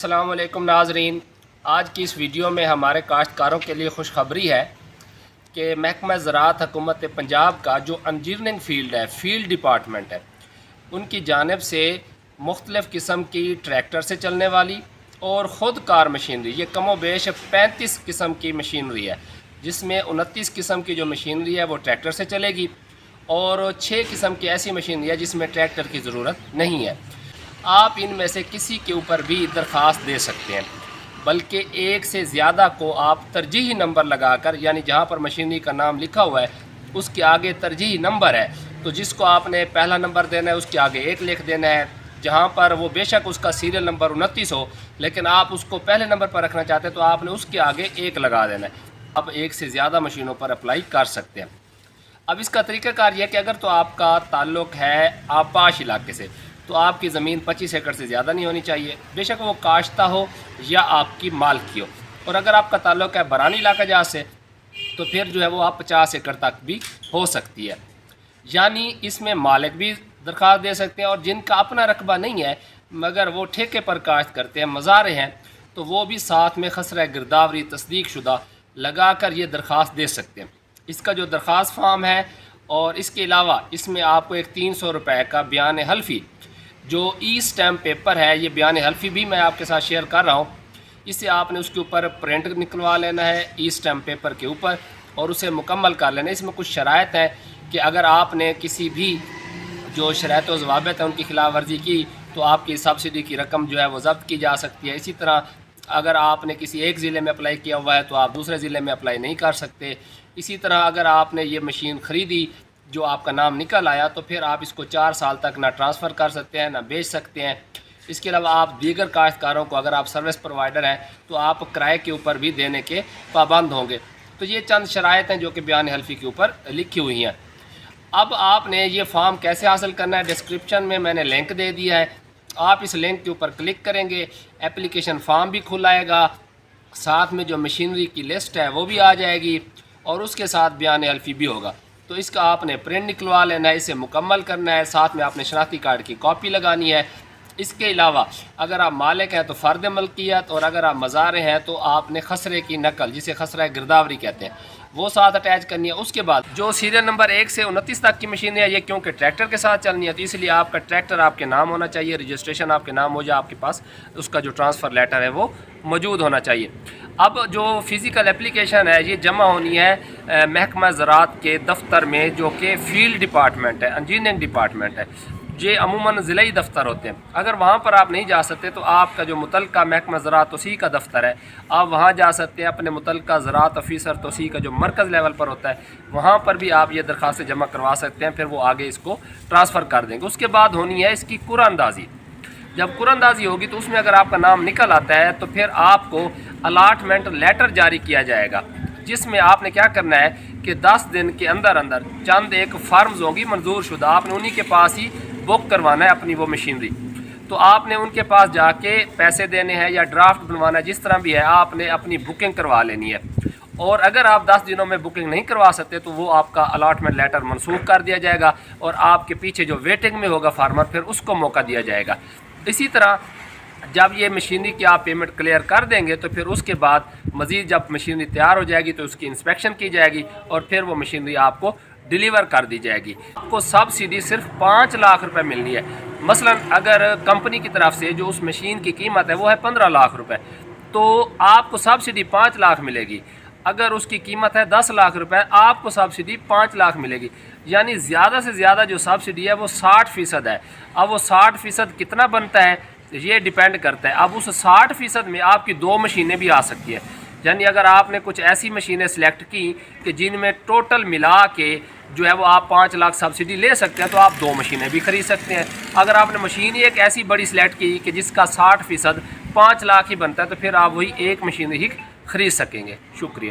السلام علیکم ناظرین، آج کی اس ویڈیو میں ہمارے کاشتکاروں کے لیے خوشخبری ہے کہ محکمہ زراعت حکومت پنجاب کا جو انجینئرنگ فیلڈ ہے، فیلڈ ڈپارٹمنٹ ہے، ان کی جانب سے مختلف قسم کی ٹریکٹر سے چلنے والی اور خود کار مشینری، یہ کم و بیش 35 قسم کی مشینری ہے، جس میں 29 قسم کی جو مشینری ہے وہ ٹریکٹر سے چلے گی اور 6 قسم کی ایسی مشینری ہے جس میں ٹریکٹر کی ضرورت نہیں ہے۔ آپ ان میں سے کسی کے اوپر بھی درخواست دے سکتے ہیں، بلکہ ایک سے زیادہ کو آپ ترجیحی نمبر لگا کر، یعنی جہاں پر مشینری کا نام لکھا ہوا ہے اس کے آگے ترجیحی نمبر ہے، تو جس کو آپ نے پہلا نمبر دینا ہے اس کے آگے 1 لکھ دینا ہے۔ جہاں پر وہ بے شک اس کا سیریل نمبر 29 ہو، لیکن آپ اس کو پہلے نمبر پر رکھنا چاہتے ہیں تو آپ نے اس کے آگے 1 لگا دینا ہے۔ آپ 1 سے زیادہ مشینوں پر اپلائی کر سکتے ہیں۔ اب اس کا طریقہ کار یہ ہے کہ اگر تو آپ کا تعلق ہے آبپاش علاقے سے، تو آپ کی زمین 25 ایکڑ سے زیادہ نہیں ہونی چاہیے، بے شک وہ کاشتہ ہو یا آپ کی مالکی ہو۔ اور اگر آپ کا تعلق ہے برانی علاقہ جہاں سے، تو پھر جو ہے وہ آپ 50 ایکڑ تک بھی ہو سکتی ہے۔ یعنی اس میں مالک بھی درخواست دے سکتے ہیں، اور جن کا اپنا رقبہ نہیں ہے مگر وہ ٹھیکے پر کاشت کرتے ہیں، مزارع ہیں، تو وہ بھی ساتھ میں خسرہ گرداوری تصدیق شدہ لگا کر یہ درخواست دے سکتے ہیں۔ اس کا جو درخواست فارم ہے، اور اس کے علاوہ اس میں آپ کو ایک 300 روپے کا بیان حلفی جو ای اسٹیمپ پیپر ہے، یہ بیان حلفی بھی میں آپ کے ساتھ شیئر کر رہا ہوں، اسے آپ نے اس کے اوپر پرنٹ نکلوا لینا ہے ای اسٹیمپ پیپر کے اوپر اور اسے مکمل کر لینا ہے۔ اس میں کچھ شرائط ہیں کہ اگر آپ نے کسی بھی جو شرائط و ضوابط ہیں ان کی خلاف ورزی کی تو آپ کی سبسڈی کی رقم جو ہے وہ ضبط کی جا سکتی ہے۔ اسی طرح اگر آپ نے کسی ایک ضلع میں اپلائی کیا ہوا ہے تو آپ دوسرے ضلع میں اپلائی نہیں کر سکتے۔ اسی طرح اگر آپ نے یہ مشین خریدی جو آپ کا نام نکل آیا تو پھر آپ اس کو 4 سال تک نہ ٹرانسفر کر سکتے ہیں نہ بیچ سکتے ہیں۔ اس کے علاوہ آپ دیگر کاشتکاروں کو، اگر آپ سروس پرووائڈر ہیں تو آپ کرائے کے اوپر بھی دینے کے پابند ہوں گے۔ تو یہ چند شرائط ہیں جو کہ بیان حلفی کے اوپر لکھی ہوئی ہیں۔ اب آپ نے یہ فارم کیسے حاصل کرنا ہے، ڈسکرپشن میں میں نے لنک دے دیا ہے، آپ اس لنک کے اوپر کلک کریں گے، اپلیکیشن فارم بھی کھل آئے گا، ساتھ میں جو مشینری کی لسٹ ہے وہ بھی آ جائے گی اور اس کے ساتھ بیان حلفی بھی ہوگا۔ تو اس کا آپ نے پرنٹ نکلوا لینا ہے، اسے مکمل کرنا ہے، ساتھ میں آپ نے شناختی کارڈ کی کاپی لگانی ہے۔ اس کے علاوہ اگر آپ مالک ہیں تو فرد ملکیت، اور اگر آپ مزارع ہیں تو آپ نے خسرے کی نقل، جسے خسرہ گرداوری کہتے ہیں، وہ ساتھ اٹیچ کرنی ہے۔ اس کے بعد جو سیریل نمبر 1 سے 29 تک کی مشین ہے، یہ کیونکہ ٹریکٹر کے ساتھ چلنی ہے تو اس لیے آپ کا ٹریکٹر آپ کے نام ہونا چاہیے، رجسٹریشن آپ کے نام ہو جائے، آپ کے پاس اس کا جو ٹرانسفر لیٹر ہے وہ موجود ہونا چاہیے۔ اب جو فزیکل اپلیکیشن ہے یہ جمع ہونی ہے محکمہ زراعت کے دفتر میں، جو کہ فیلڈ ڈپارٹمنٹ ہے، انجینئرنگ ڈپارٹمنٹ ہے۔ یہ عموماً ضلعی دفتر ہوتے ہیں۔ اگر وہاں پر آپ نہیں جا سکتے تو آپ کا جو متعلقہ محکمہ زراعت توسیع کا دفتر ہے، آپ وہاں جا سکتے ہیں۔ اپنے متعلقہ زراعت افیسر توسیع کا جو مرکز لیول پر ہوتا ہے وہاں پر بھی آپ یہ درخواستیں جمع کروا سکتے ہیں، پھر وہ آگے اس کو ٹرانسفر کر دیں گے۔ اس کے بعد ہونی ہے اس کی قرعہ اندازی۔ جب قرعہ اندازی ہوگی تو اس میں اگر آپ کا نام نکل آتا ہے تو پھر آپ کو الاٹمنٹ لیٹر جاری کیا جائے گا، جس میں آپ نے کیا کرنا ہے کہ 10 دن کے اندر اندر چند ایک فارمز ہوں گی منظور شدہ، آپ نے انہی کے پاس ہی بک کروانا ہے اپنی وہ مشینری۔ تو آپ نے ان کے پاس جا کے پیسے دینے ہیں یا ڈرافٹ بنوانا ہے، جس طرح بھی ہے آپ نے اپنی بکنگ کروا لینی ہے۔ اور اگر آپ 10 دنوں میں بکنگ نہیں کروا سکتے تو وہ آپ کا الاٹمنٹ لیٹر منسوخ کر دیا جائے گا، اور آپ کے پیچھے جو ویٹنگ میں ہوگا فارمر پھر اس کو موقع دیا جائے گا۔ اسی طرح جب یہ مشینری کی آپ پیمنٹ کلیئر کر دیں گے تو پھر اس کے بعد مزید جب مشینری تیار ہو جائے گی تو اس کی انسپیکشن کی جائے گی اور پھر وہ مشینری آپ کو ڈیلیور کر دی جائے گی۔ آپ کو سبسڈی صرف 5 لاکھ روپے ملنی ہے۔ مثلا اگر کمپنی کی طرف سے جو اس مشین کی قیمت ہے وہ ہے 15 لاکھ روپے، تو آپ کو سبسڈی 5 لاکھ ملے گی۔ اگر اس کی قیمت ہے 10 لاکھ روپے، آپ کو سبسڈی 5 لاکھ ملے گی۔ یعنی زیادہ سے زیادہ جو سبسڈی ہے وہ 60% ہے۔ اب وہ 60% کتنا بنتا ہے یہ ڈیپینڈ کرتا ہے۔ اب اس 60% میں آپ کی 2 مشینیں بھی آ سکتی ہیں۔ یعنی اگر آپ نے کچھ ایسی مشینیں سلیکٹ کی کہ جن میں ٹوٹل ملا کے جو ہے وہ آپ 5 لاکھ سبسڈی لے سکتے ہیں تو آپ 2 مشینیں بھی خرید سکتے ہیں۔ اگر آپ نے مشین ایک ایسی بڑی سلیکٹ کی کہ جس کا 60% 5 لاکھ ہی بنتا ہے تو پھر آپ وہی ایک مشین ہی خرید سکیں گے۔ شکریہ۔